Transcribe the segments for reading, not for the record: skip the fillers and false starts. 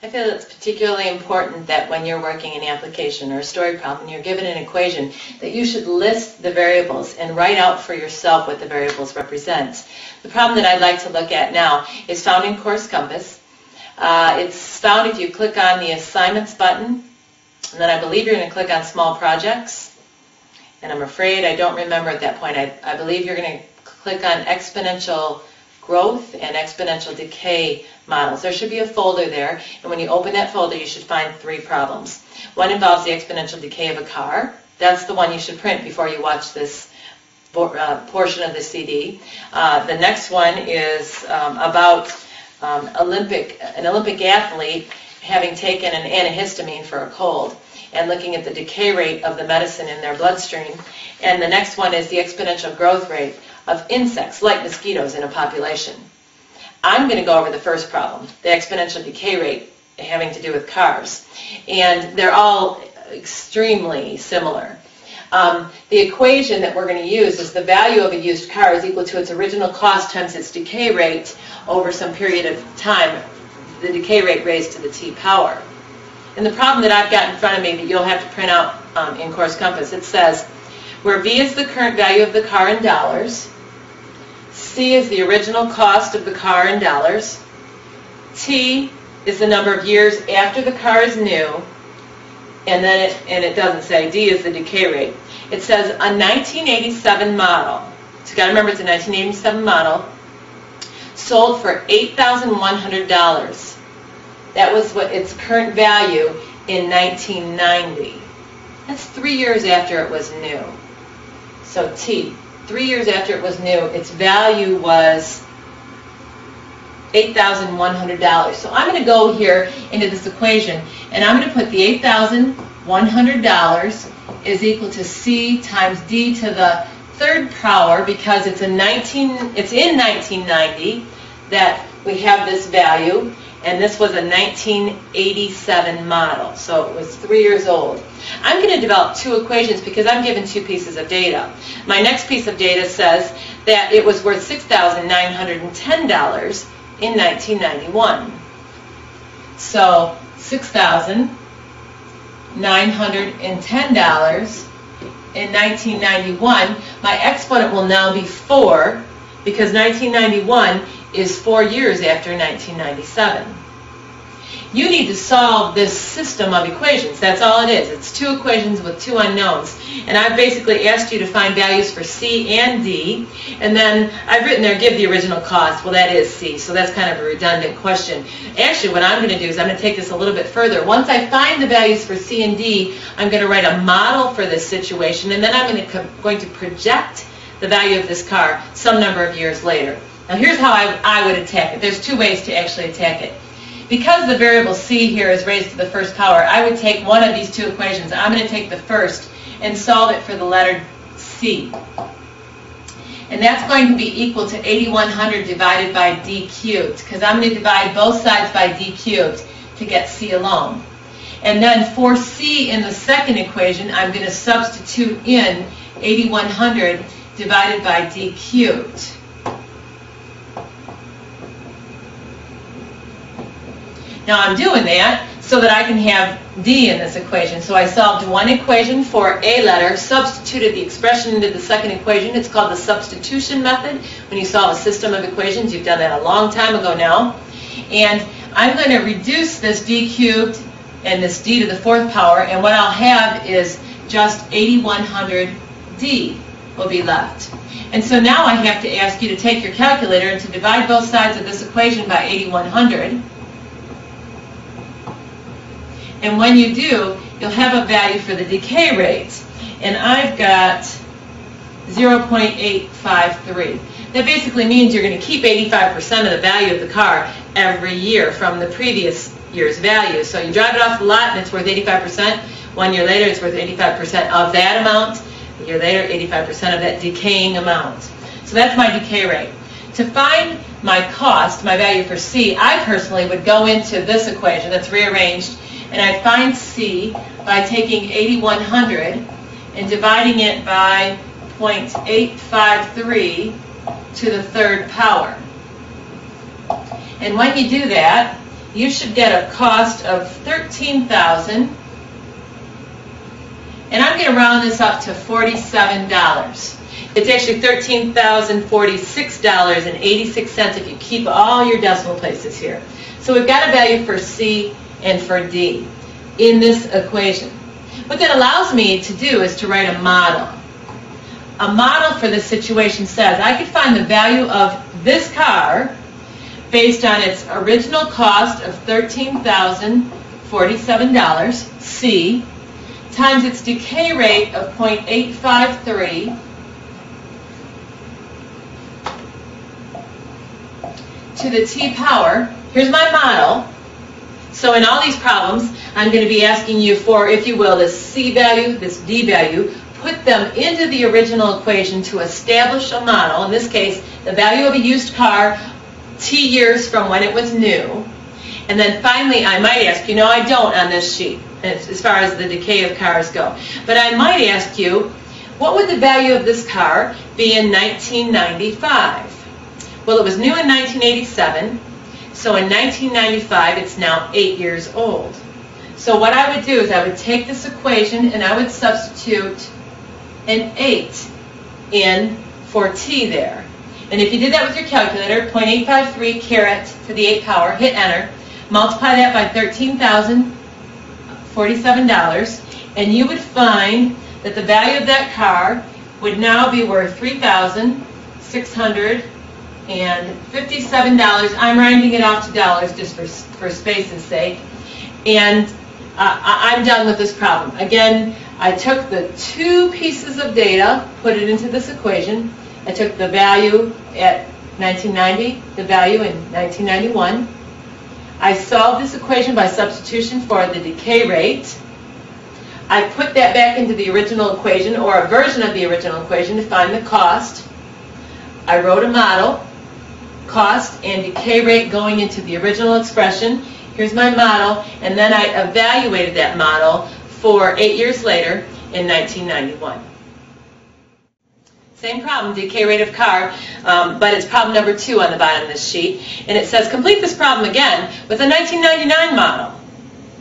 I feel it's particularly important that when you're working an application or a story problem, you're given an equation, that you should list the variables and write out for yourself what the variables represent. The problem that I'd like to look at now is found in Course Compass. It's found if you click on the Assignments button, and then I believe you're going to click on Small Projects. And I'm afraid I don't remember at that point. I believe you're going to click on Exponential Growth and Exponential Decay Models. There should be a folder there, and when you open that folder, you should find 3 problems. One involves the exponential decay of a car. That's the one you should print before you watch this portion of the CD. The next one is about an Olympic athlete having taken an antihistamine for a cold and looking at the decay rate of the medicine in their bloodstream. And the next one is the exponential growth rate of insects, like mosquitoes, in a population. I'm going to go over the first problem, the exponential decay rate having to do with cars. And they're all extremely similar. The equation that we're going to use is the value of a used car is equal to its original cost times its decay rate over some period of time, the decay rate raised to the t power. And the problem that I've got in front of me that you'll have to print out in Course Compass, it says, where V is the current value of the car in dollars, C is the original cost of the car in dollars, T is the number of years after the car is new, and then it doesn't say, D is the decay rate. It says a 1987 model, so you've got to remember it's a 1987 model, sold for $8,100. That was what its current value in 1990. That's 3 years after it was new. So T, 3 years after it was new, its value was $8,100. So I'm going to go here into this equation, and I'm going to put the $8,100 is equal to C times D to the third power, because it's in 1990 that we have this value, and this was a 1987 model, so it was 3 years old. I'm going to develop 2 equations because I'm given 2 pieces of data. My next piece of data says that it was worth $6,910 in 1991. So $6,910 in 1991. My exponent will now be 4, because 1991 is 4 years after 1997. You need to solve this system of equations. That's all it is. It's 2 equations with 2 unknowns. And I've basically asked you to find values for C and D. And then I've written there, give the original cost. Well, that is C, so that's kind of a redundant question. Actually, what I'm going to do is I'm going to take this a little bit further. Once I find the values for C and D, I'm going to write a model for this situation, and then I'm going to project the value of this car some number of years later. Now here's how I would attack it. There's 2 ways to actually attack it. Because the variable C here is raised to the first power, I would take one of these 2 equations. I'm going to take the first and solve it for the letter C. And that's going to be equal to 8100 divided by D cubed, because I'm going to divide both sides by D cubed to get C alone. And then for C in the second equation, I'm going to substitute in 8100 divided by D cubed. Now I'm doing that so that I can have D in this equation. So I solved one equation for a letter, substituted the expression into the second equation. It's called the substitution method. When you solve a system of equations, you've done that a long time ago now. And I'm going to reduce this D cubed and this D to the 4th power, and what I'll have is just 8100D will be left. And so now I have to ask you to take your calculator and to divide both sides of this equation by 8100. And when you do, you'll have a value for the decay rate. And I've got 0.853. That basically means you're going to keep 85% of the value of the car every year from the previous year's value. So you drive it off the lot and it's worth 85%. 1 year later, it's worth 85% of that amount. A year later, 85% of that decaying amount. So that's my decay rate. To find my cost, my value for C, I personally would go into this equation that's rearranged, and I'd find C by taking 8100 and dividing it by 0.853 to the 3rd power. And when you do that, you should get a cost of $13,000. And I'm going to round this up to $47. It's actually $13,046.86 if you keep all your decimal places here. So we've got a value for C and for D in this equation. What that allows me to do is to write a model. A model for this situation says I could find the value of this car based on its original cost of $13,047, C, times its decay rate of 0.853 to the T power. Here's my model. So in all these problems, I'm going to be asking you for, if you will, this C value, this D value, put them into the original equation to establish a model. In this case, the value of a used car, T years from when it was new. And then finally, I might ask you, no, I don't on this sheet, as far as the decay of cars go. But I might ask you, what would the value of this car be in 1995? Well, it was new in 1987, so in 1995, it's now 8 years old. So what I would do is I would take this equation and I would substitute an 8 in for T there. And if you did that with your calculator, 0.853 caret to the 8 power, hit enter, multiply that by $13,047, and you would find that the value of that car would now be worth $3,657. I'm rounding it off to dollars just for space's sake. And I'm done with this problem. Again, I took the two pieces of data, put it into this equation. I took the value at 1990, the value in 1991. I solved this equation by substitution for the decay rate. I put that back into the original equation, or a version of the original equation, to find the cost. I wrote a model, cost and decay rate going into the original expression. Here's my model, and then I evaluated that model for 8 years later in 1991. Same problem, decay rate of car, but it's problem number 2 on the bottom of this sheet. And it says, complete this problem again with a 1999 model,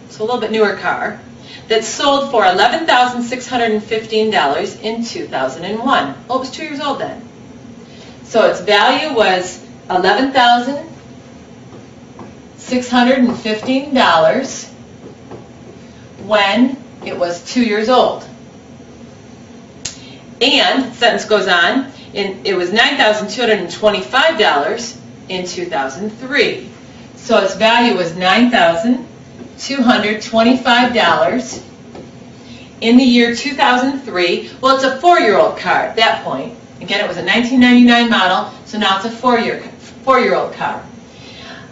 so a little bit newer car, that sold for $11,615 in 2001. Well, it was 2 years old then. So its value was $11,615 when it was 2 years old. And, sentence goes on, it was $9,225 in 2003. So its value was $9,225 in the year 2003. Well, it's a 4-year-old car at that point. Again, it was a 1999 model, so now it's a 4-year-old car.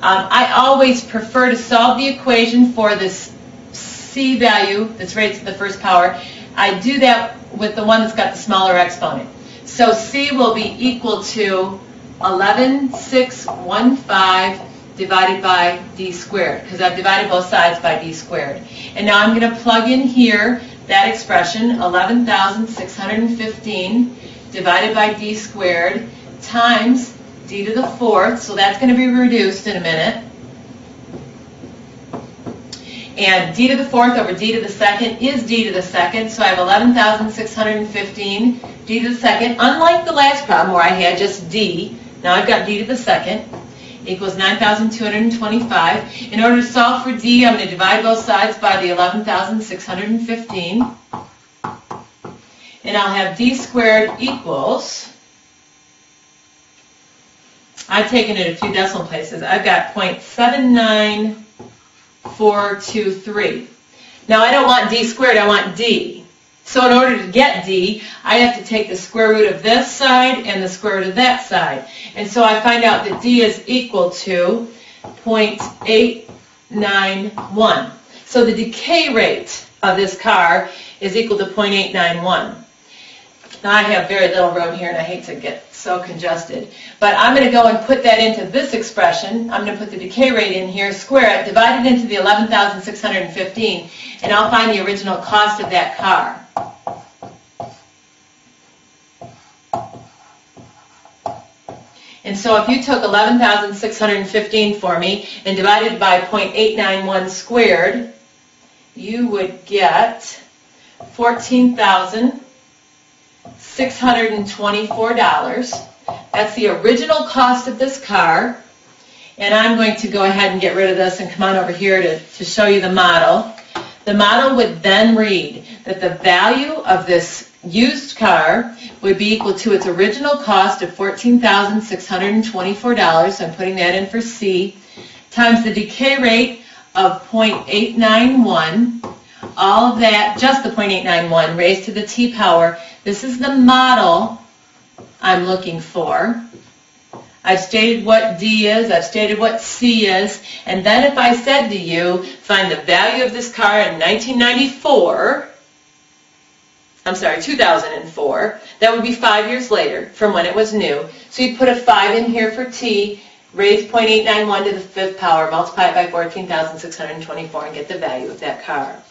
I always prefer to solve the equation for this C value that's raised to the first power. I do that with the one that's got the smaller exponent. So C will be equal to 11,615 divided by d squared, because I've divided both sides by d squared. And now I'm going to plug in here that expression, 11,615 divided by d squared times d to the 4th, so that's going to be reduced in a minute. And d to the 4th over d to the 2nd is d to the 2nd, so I have 11,615 d to the 2nd. Unlike the last problem where I had just d, now I've got d to the 2nd, equals 9,225. In order to solve for d, I'm going to divide both sides by the 11,615. And I'll have d squared equals, I've taken it a few decimal places, I've got 0.79423. Now I don't want d squared, I want d. So in order to get d, I have to take the square root of this side and the square root of that side. And so I find out that d is equal to 0.891. So the decay rate of this car is equal to 0.891. Now I have very little room here and I hate to get so congested. But I'm going to go and put that into this expression. I'm going to put the decay rate in here, square it, divide it into the 11,615, and I'll find the original cost of that car. And so if you took 11,615 for me and divided by 0.891 squared, you would get $14,624. That's the original cost of this car. And I'm going to go ahead and get rid of this and come on over here to show you the model. The model would then read that the value of this used car would be equal to its original cost of $14,624, so I'm putting that in for C, times the decay rate of 0.891, all of that, just the 0.891, raised to the T power. This is the model I'm looking for. I've stated what D is, I've stated what C is, and then if I said to you, find the value of this car in 2004, that would be 5 years later from when it was new. So you'd put a 5 in here for T, raise 0.891 to the 5th power, multiply it by 14,624 and get the value of that car.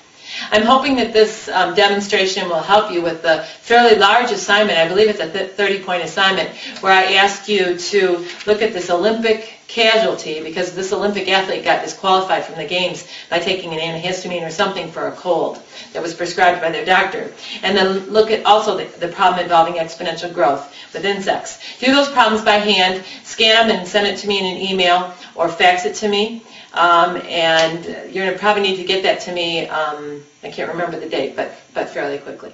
I'm hoping that this demonstration will help you with the fairly large assignment. I believe it's a 30-point assignment where I ask you to look at this Olympic casualty, because this Olympic athlete got disqualified from the games by taking an antihistamine or something for a cold that was prescribed by their doctor. And then look at also the problem involving exponential growth with insects. Do those problems by hand, scan them and send it to me in an email or fax it to me. And you're going to probably need to get that to me, I can't remember the date, but fairly quickly.